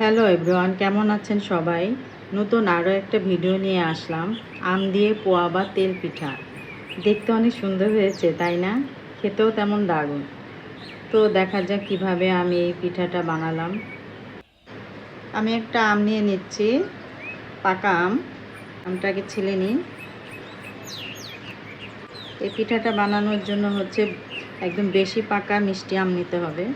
Hello everyone, কেমন আছেন সবাই? নতুন আরও একটা ভিডিও নিয়ে আসলাম। আম দিয়ে পোয়া বা তেল পিঠা। দেখতে অনেক সুন্দর হয়েছে, তাই না? খেতেও তেমন দারুণ। তো দেখা যাক কিভাবে আমি এই পিঠাটা বানালাম। আমি একটা আম নিয়ে নিচ্ছি, পাকা আম। আমটাকে ছিলে নিই। এই পিঠাটা বানানোর জন্য একদম বেশি পাকা মিষ্টি আম নিতে হবে।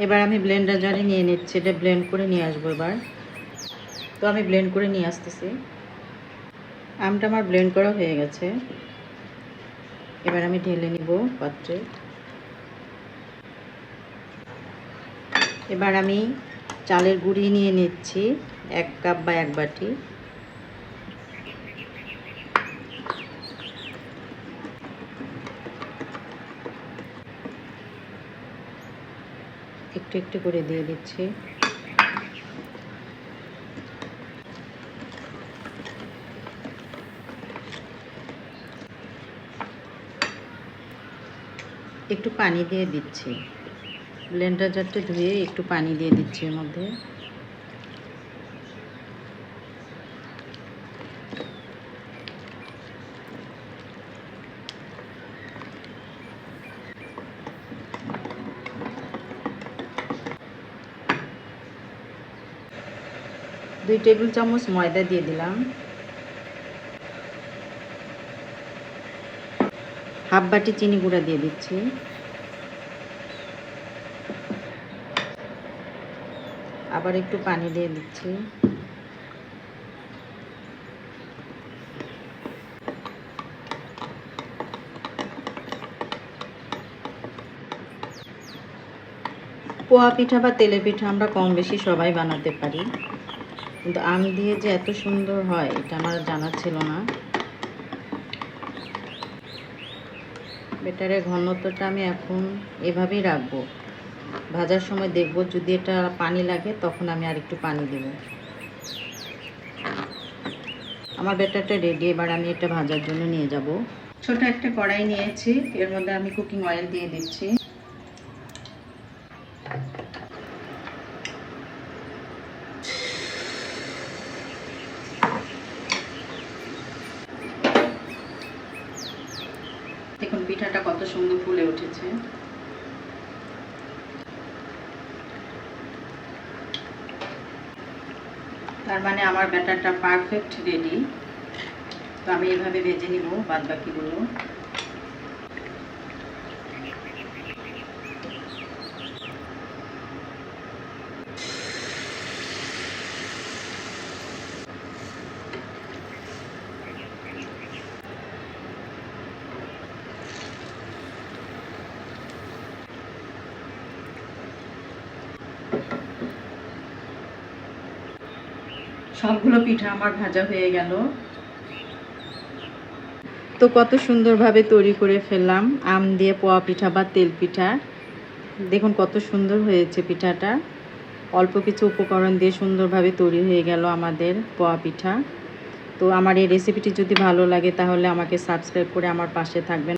এবার আমি ব্লেন্ডার জারে নিয়ে নিচ্ছি, এটা ব্লেন্ড করে নিয়ে আসবো এবার। তো আমি ব্লেন্ড করে নিয়ে আসতেছি। আমটা আমার ব্লেন্ড করা হয়ে গেছে। এবার আমি ঢেলে নিব পাত্রে। এবার আমি চালের গুঁড়ি নিয়ে নিচ্ছি 1 কাপ বা 1 বাটি। একটু একটু করে দিয়ে দিচ্ছি। একটু পানি দিয়ে দিচ্ছি। ব্লেন্ডার জারটা ধুয়ে একটু পানি দিয়ে দিচ্ছি এর মধ্যে। দুই টেবিল চামচ ময়দা দিয়ে দিলাম। হাফ বাটি চিনি গুঁড়া দিয়ে দিচ্ছি। আবার একটু পানি দিয়ে দিচ্ছি। পোয়া পিঠা বা তেলে পিঠা আমরা কম বেশি সবাই বানাতে পারি, কিন্তু আম দিয়ে যে এত সুন্দর হয় এটা আমার জানা ছিল না। বেটারের ঘনত্বটা আমি এখন এভাবেই রাখবো। ভাজার সময় দেখব যদি এটা পানি লাগে তখন আমি আর একটু পানি দেব। আমার ব্যাটারটা রেডি। এবার আমি এটা ভাজার জন্য নিয়ে যাব। ছোট একটা কড়াই নিয়েছি, এর মধ্যে আমি কুকিং অয়েল দিয়ে দিচ্ছি। দেখুন পিঠাটা কত সুন্দর ফুলে উঠেছে। তার মানে আমার ব্যাটারটা পারফেক্ট রেডি। তো আমি এভাবে ভেজে নিব বাদ বাকিগুলো। সবগুলো পিঠা আমার ভাজা হয়ে গেল। তো কত সুন্দরভাবে তৈরি করে ফেললাম আম দিয়ে পোয়া পিঠা বা তেল পিঠা। দেখুন কত সুন্দর হয়েছে পিঠাটা। অল্প কিছু উপকরণ দিয়ে সুন্দরভাবে তৈরি হয়ে গেল আমাদের পোয়া পিঠা। তো আমার এই রেসিপিটি যদি ভালো লাগে তাহলে আমাকে সাবস্ক্রাইব করে আমার পাশে থাকবেন।